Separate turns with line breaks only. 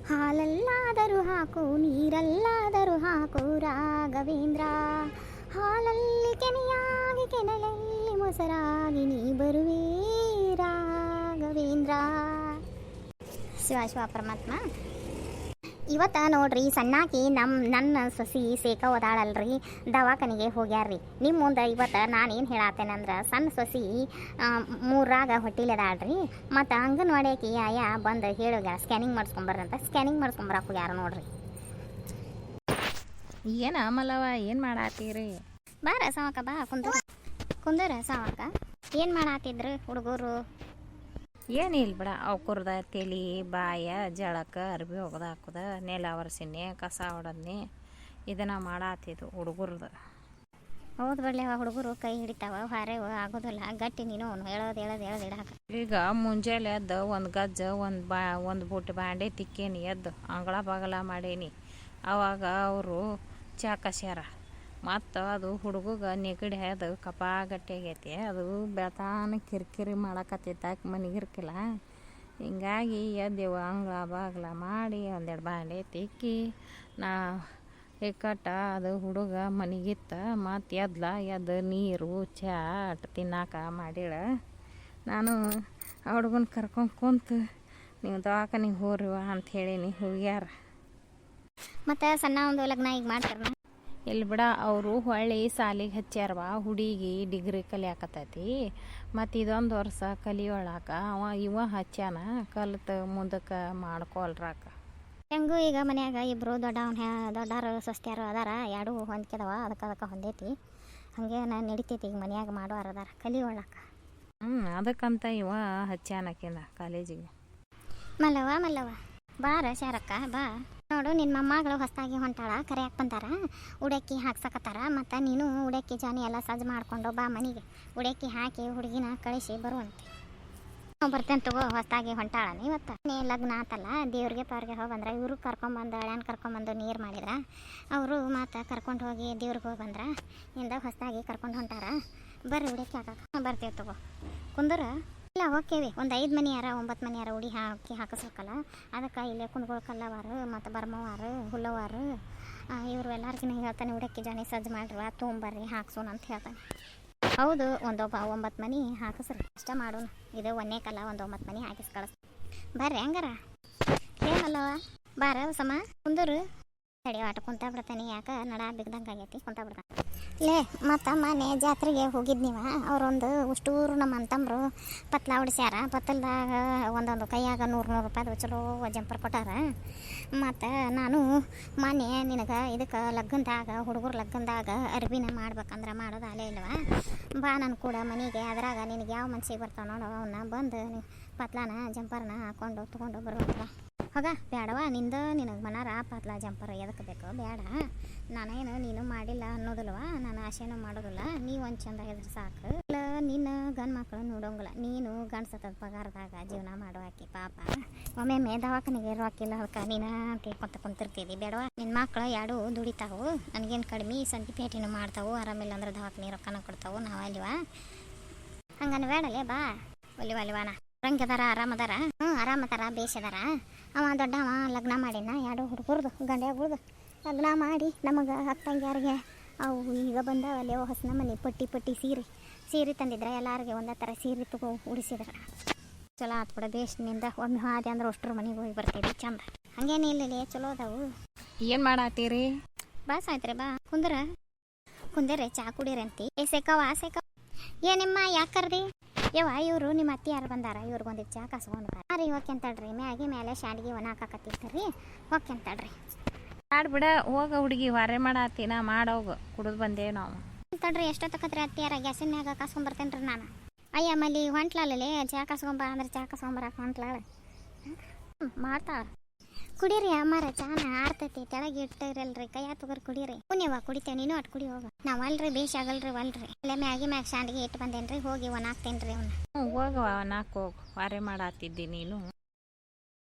ಹಾಲಲ್ಲಾದರೂ ಹಾಕು ನೀರಲ್ಲಾದರೂ ಹಾಕು ರಾಘವೇಂದ್ರ, ಹಾಲಲ್ಲಿ ಕೆನೆಯಾಗಿ ಕೆನಲಲ್ಲಿ ಮೊಸರಾಗಿ ನೀ ಬರುವೆ ರಾಘವೇಂದ್ರ. ಶಿವ ಶಿವ ಪರಮಾತ್ಮ. ಇವತ್ತು ನೋಡ್ರಿ ಸಣ್ಣಾಕಿ ನನ್ನ ಸೊಸಿ ಸೇಕ ಓದಾಳಲ್ರಿ, ದವಾಖಾನಿಗೆ ಹೋಗ್ಯಾರ್ರಿ. ನಿಮ್ಮ ಮುಂದೆ ಇವತ್ತು ನಾನೇನು ಹೇಳತ್ತೇನಂದ್ರೆ, ಸಣ್ಣ ಸೊಸಿ 3 ಹೊಟ್ಟಿಲದಾಳ್ರಿ. ಮತ್ತು ಅಂಗನವಾಡಿಯಾಕಿ ಆಯಾ ಬಂದು ಹೇಳೋಗ್ಯಾರ ಸ್ಕ್ಯಾನಿಂಗ್ ಮಾಡಿಸ್ಕೊಂಬರ್ರಂತ. ಸ್ಕ್ಯಾನಿಂಗ್ ಮಾಡಿಸ್ಕೊಂಬರಕ್ಕೆ ಹೋಗ್ಯಾರ ನೋಡ್ರಿ.
ಏನು ಅಮಲವ, ಏನು ಮಾಡತ್ತೀರಿ?
ಬಾರ ಸಾವಕ, ಬಾ ಕುಂದರ ಸಾವಕ. ಏನು ಮಾಡತ್ತಿದ್ರು ಹುಡುಗರು?
ಏನಿಲ್ಲ ಬಿಡ, ಅವ್ಕುರ್ದ ತಲೆ ಬಾಯ ಜಳಕ ಅರ್ಬಿ ಒಗ್ದು ಹಾಕೋದ, ನೆಲ ಒರೆಸಿನಿ, ಕಸ ಹೊಡದ್ನಿ, ಇದನ್ನು ಮಾಡತ್ತಿದ್ದು ಹುಡುಗರ್ದು.
ಹೌದು ಬಿಡ್ಲೇವ, ಹುಡುಗರು ಕೈ ಹಿಡಿತಾವ, ಹಾರೇವ ಆಗೋದಿಲ್ಲ. ಗಟ್ಟಿ ನೀನು ಹೇಳೋದು ಇಡಾಕ.
ಈಗ ಮುಂಜಾನೆ ಎದ್ದು ಒಂದು ಗಜ್ಜ ಒಂದು ಬುಟ್ಟಿ ಬಾಂಡೆ ತಿಕ್ಕೇನಿ, ಎದ್ದು ಅಂಗಳ ಬಾಗಲ ಮಾಡೇನಿ. ಅವಾಗ ಅವರು ಚಾ ಕಸ್ಯಾರ. ಮತ್ತು ಅದು ಹುಡುಗಗೆ ನೆಗಡಿ ಅದು ಕಪ ಗಟ್ಟಿ ಆಗೈತಿ. ಅದು ಬೆಳತಾನ ಕಿರಿಕಿರಿ ಮಾಡಕತ್ತಿದ್ದಾಕ ಮನೆಗಿರ್ಕಿಲ್ಲ. ಹಿಂಗಾಗಿ ಎದ್ದೇವು ಅಂಗಳ ಬಾಗ್ಲ ಮಾಡಿ ಒಂದೆರಡು ಬಾಂಡೆ ತಿಕ್ಕಿ ನಾ ಇಕ್ಕಟ್ಟ ಅದು ಹುಡುಗ ಮನೆಗಿತ್ತ. ಮತ್ತು ಎದ್ದು ನೀರು ಚಾ ತಿನ್ನಾಕ ಮಾಡಿಳ. ನಾನು ಆ ಹುಡುಗನ ಕರ್ಕೊಂಡು ಕುಂತು ನೀವು ದವಾಖಾನಿಗೆ ಹೋರಿವ ಅಂತ ಹೇಳೀನಿ. ಹೋಗ್ಯಾರ.
ಮತ್ತು ಸಣ್ಣ ಒಂದು ಲಗ್ನ ಈಗ ಮಾಡ್ತಾರ.
ಇಲ್ಲಿ ಬಿಡ, ಅವರು ಹೊಳ್ಳಿ ಸಾಲಿಗೆ ಹಚ್ಚಾರವ. ಹುಡುಗಿ ಡಿಗ್ರಿ ಕಲಿಯಾಕತ್ತೈತಿ. ಮತ್ತು ಇದೊಂದು ವರ್ಷ ಕಲಿಯೊಳಾಕ ಇವ ಹಚ್ಚಾನ, ಕಲಿತು ಮುಂದಕ್ಕೆ ಮಾಡ್ಕೊಳ್ರಾಕ.
ಹೆಂಗೂ ಈಗ ಮನ್ಯಾಗ ಇಬ್ಬರು ದೊಡ್ಡಾರು ಸ್ವಸ್ತ್ಯಾರು ಅದಾರ, ಎರಡೂ ಹೊಂದ್ಕೆದವ. ಅದಕ್ಕೆ ಹೊಂದೈತಿ. ಹಾಗೆ ನಾನು ನಡಿತೈತಿ. ಈಗ ಮನ್ಯಾಗ ಮಾಡೋರು ಅದಾರ ಕಲಿಯೊಳಾಕ.
ಅದಕ್ಕಂತ ಇವ ಹಚ್ಚಾನಕಿನ ಕಾಲೇಜಿಗೆ.
ಮಲ್ಲವ ಬಾರ ಶಾರಕ್ಕ, ಬಾ ನೋಡು. ನಿನ್ನ ಮೊಮ್ಮಗಳು ಹೊಸದಾಗಿ ಹೊಂಟಾಳ, ಕರೆಯಾಕೆ ಬಂದಾರ. ಉಡಕ್ಕಿ ಹಾಕ್ಸಕತ್ತಾರ. ಮತ್ತು ನೀನು ಉಡಕ್ಕಿ ಜಾನಿ ಎಲ್ಲ ಸಜ್ಜು ಮಾಡಿಕೊಂಡು ಬಾ ಮನೆಗೆ. ಉಡಕ್ಕಿ ಹಾಕಿ ಹುಡುಗಿನ ಕಳಿಸಿ ಬರುವಂತೆ. ನಾವು ಬರ್ತೇನೆ ತಗೋ. ಹೊಸದಾಗಿ ಹೊಂಟಾಳ ಇವತ್ತು. ಲಗ್ನ ಆತಲ್ಲ, ದೇವ್ರಿಗೆ ಪಾವ್ರಿಗೆ ಹೋಗಿ ಬಂದ್ರೆ, ಇವರು ಕರ್ಕೊಂಬಂದು ನೀರು ಮಾಡಿದ್ರ. ಅವರು ಮತ್ತು ಕರ್ಕೊಂಡು ಹೋಗಿ ದೇವ್ರಿಗೆ ಹೋಗಿ ಬಂದ್ರೆ, ಇಂದ ಹೊಸದಾಗಿ ಕರ್ಕೊಂಡು ಹೊಂಟಾರ. ಬರ್ರಿ ಉಡಕ್ಕಿ ಹಾಕಕ್ಕೆ ಬರ್ತೀವಿ ತಗೋ. ಕುಂದರ ಇಲ್ಲ ಹೋಕ್ಕೇವಿ. ಒಂದು 5 ಮನೆಯಾರ 9 ಮನೆಯಾರ ಉಡಿ ಹಾಕಿಸ್ಬೇಕಲ್ಲ. ಅದಕ್ಕೆ ಇಲ್ಲೇ ಕುಂದ್ಗಳು ಕಲ್ಲವಾರು ಮತ್ತು ಬರ್ಮವಾರು ಹುಲ್ಲವಾರು ಇವರು ಎಲ್ಲರಿಗೂ ಹೇಳ್ತಾನೆ, ಉಡಕ್ಕಿ ಜಾನಿ ಸಜ್ಜು ಮಾಡ್ರವ ತೊಗೊಂಬರ್ರಿ ಹಾಕ್ಸೋಣ ಅಂತ ಹೇಳ್ತಾನೆ. ಹೌದು, 9 ಮನೆ ಹಾಕಿಸ್ರಿ, ಇಷ್ಟ ಮಾಡೋಣ. ಇದು ಒಂದೇ ಕಲ್ಲ, ಒಂದು 9 ಮನೆ ಹಾಕಿಸ್ ಕಳಿಸ್. ಬರ್ರಿ ಹಂಗಾರ ಏನಲ್ಲವ. ಬಾರ ಸಮ ಕುಂದರು ತಡಿ, ಆಟ ಕುಂತ ಬಿಡ್ತಾನೆ. ಯಾಕೆ ನಡ ಬಿಗ್ದಂಗೆ ಆಗೈತಿ, ಕುಂತ ಬಿಡ್ತಾನೆ. ಲೇ ಮತ್ತು ಮನೆ ಜಾತ್ರೆಗೆ ಹೋಗಿದ್ನಿವ. ಅವರೊಂದು ಉಷ್ಟೂರು ನಮ್ಮ ಅಂತಂಬರು ಪತ್ಲ ಹೊಡಿಸ್ಯಾರ. ಪತ್ತಲ್ದಾಗ ಒಂದೊಂದು ಕೈಯಾಗ 100 ರೂಪಾಯಿದು ಚಲೋ ಜಂಪರ್ ಕೊಟ್ಟಾರ. ಮತ್ತು ನಾನು ಮನೆ ನಿನಗೆ ಇದಕ್ಕೆ ಲಗ್ನದಾಗ ಹುಡುಗರು ಲಗ್ನದಾಗ ಅರ್ಬಿನ ಮಾಡ್ಬೇಕಂದ್ರೆ ಮಾಡೋದು ಅಲ್ಲೇ ಇಲ್ವ. ಬಾ ನಾನು ಕೂಡ ಮನೆಗೆ. ಅದ್ರಾಗ ನಿನಗೆ ಯಾವ ಮನ್ಸಿಗೆ ಬರ್ತಾವ ನೋಡು, ಅವನ್ನ ಬಂದು ಪತ್ಲಾನ ಜಂಪರ್ನ ಹಾಕ್ಕೊಂಡು ತೊಗೊಂಡು ಬರುವಂತ. ಹೋಗ ಬೇಡವಾ, ನಿನಗೆ ಮನಾರ ಪತ್ಲ ಜಂಪರ್ ಎದಕ್ಕೆ ಬೇಕು? ಬೇಡ. ನಾನೇನು ನೀನು ಮಾಡಿಲ್ಲ ಅನ್ನೋದಿಲ್ವ, ನಾನು ಆಸೆನೂ ಮಾಡೋದಿಲ್ಲ. ನೀವು ಒಂದು ಚಂದ ಇದ್ರೆ ಸಾಕು. ಇಲ್ಲ ನಿನ್ನ ಗಂಡು ಮಕ್ಕಳು ನೋಡೋಂಗಿಲ್ಲ. ನೀನು ಗಂಡ್ಸತ್ತದ ಪಗಾರದಾಗ ಜೀವನ ಮಾಡುವಾಕಿ ಪಾಪ. ಒಮ್ಮೆ ದವಾಖಾನಿಗೆ ರೊಕ್ಕಿಲ್ಲ, ಅದಕ್ಕೆ ನೀನು ಕುಂತಿರ್ತೀವಿ. ಬೇಡವಾ, ನಿನ್ನ ಮಕ್ಕಳು ಎರಡೂ ದುಡಿತಾವು. ನನಗೇನು ಕಡಿಮೆ ಸಂತಿ ಪೇಟಿನೂ ಮಾಡ್ತಾವು. ಆರಾಮಿಲ್ಲ ಅಂದ್ರೆ ದವಾಖಾನೆ ರೊಕ್ಕನ ಕೊಡ್ತಾವು. ನಾವು ಅಲ್ಲಿವ ಹಂಗನ ಬೇಡಲೇ. ಬಾ ಒಲಿವಾನ ರಂಗದಾರ ಆರಾಮದಾರ? ಆರಾಮದಾರ, ಬೇಷದಾರ. ಅವ ದೊಡ್ಡವ ಲಗ್ನ ಮಾಡಿನ 2 ಹುಡುಗರ್ದು ಗಂಡ್ಯಾಗುಳ್ದು ಲಗ್ನ ಮಾಡಿ ನಮಗೆ ಹತ್ತಂಗ್ಯಾರಿಗೆ ಅವು ಈಗ ಬಂದವಲ್ಲಿ ಹೊಸನ ಮನೆ ಪಟ್ಟಿ ಸೀರೆ ತಂದಿದ್ರೆ ಎಲ್ಲರಿಗೆ ಒಂದೇ ಥರ ಸೀರೆ ತಗೋ ಉಡಿಸಿದ್ರೆ ಚಲೋ ಆತ್ಬಿಡ. ಬೇಷನಿಂದ ಒಮ್ಮೆ ಹಾದೆ ಅಂದ್ರೆ ಅಷ್ಟ್ರ ಮನೆಗೆ ಹೋಗಿ ಬರ್ತೀವಿ ಚಂದ. ಹಂಗೇನಿಲ್ಲ, ಚಲೋ ಅದಾವು.
ಏನು ಮಾಡತ್ತೀರಿ?
ಬಾ ಸಾಯ್ತ್ರಿ, ಬಾ ಕುಂದರ್ರಿ ಚಾ ಕುಡೀರಿ ಅಂತಿ. ಸೇಕವ ಏನಮ್ಮ ಯಾಕೆ ಕರ್ದಿ? ಇವರು ನಿಮ್ಮ ಅತ್ತಿ ಯಾರು ಬಂದಾರ, ಇವ್ರಿಗೊಂದು ಚಾ ಕಸ್ಕೊಂಡು ರೀ. ಹೋಗಿ ಅಂತಳ್ರಿ, ಮೇಲೆ ಶಾಂಡಿಗೆ ಒಣ ಹಾಕತ್ತಿರ್ತೀರಿ. ಹೋಗಿ ಅಂತಳ್ರಿ.
ಆಡ್ಬಿಡ, ಹೋಗ ಹುಡುಗಿ ವಾರೆ ಮಾಡತ್ತೀನ ಮಾಡೋಗ ಕುಡಿದು ಬಂದೇವು ನಾವು.
ಅಂತಳ್ರಿ, ಎಷ್ಟೊತ್ತಕತ್ರಿ ಅತ್ತಿಯಾರ? ಗ್ಯಾಸಿನ ಮ್ಯಾಗ ಕಸ್ಕೊಂಬರ್ತೇನ್ರಿ ನಾನು. ಅಯ್ಯ ಮಲ್ಲಿ ಹೊಂಟ್ಲಲ್ಲೇ ಚಾ ಕಸ್ಕೊಂಬ ಅಂದ್ರೆ ಚಾ ಕಸ್ಕೊಂಬರಕ್ಕೆ ಹೊಂಟ್ಲಾಳ. ಮಾಡ್ತಾಳ. ಕುಡೀರಿ ಅಮ್ಮಾರ, ಚಾನ ಆರ್ತೈತಿ. ತೆಳಗೆ ಇಟ್ಟಿರಲ್ರಿ, ಕೈ ತಗೋರಿ ಕುಡೀರಿ. ಪುಣ್ಯವ ಕುಡಿತೇವೆ, ನೀನು ಅಟ್ ಕುಡಿ ಹೋಗ. ನಾವು ಅಲ್ರಿ ಬೇಷ್ ಆಗಲ್ರಿ ಅಲ್ರಿ. ಅಲ್ಲೇ ಮ್ಯಾಗ ಶಾಂಡಿಗೆ ಇಟ್ಟು ಬಂದೇನ್ರಿ, ಹೋಗಿ ಒಣ ಹಾಕ್ತೇನ್ರಿ ಅವ್ನ.
ಹೋಗವ ನಾಲ್ಕು ಹೋಗು, ವಾರೆ ಮಾಡತ್ತಿದ್ದಿ ನೀನು.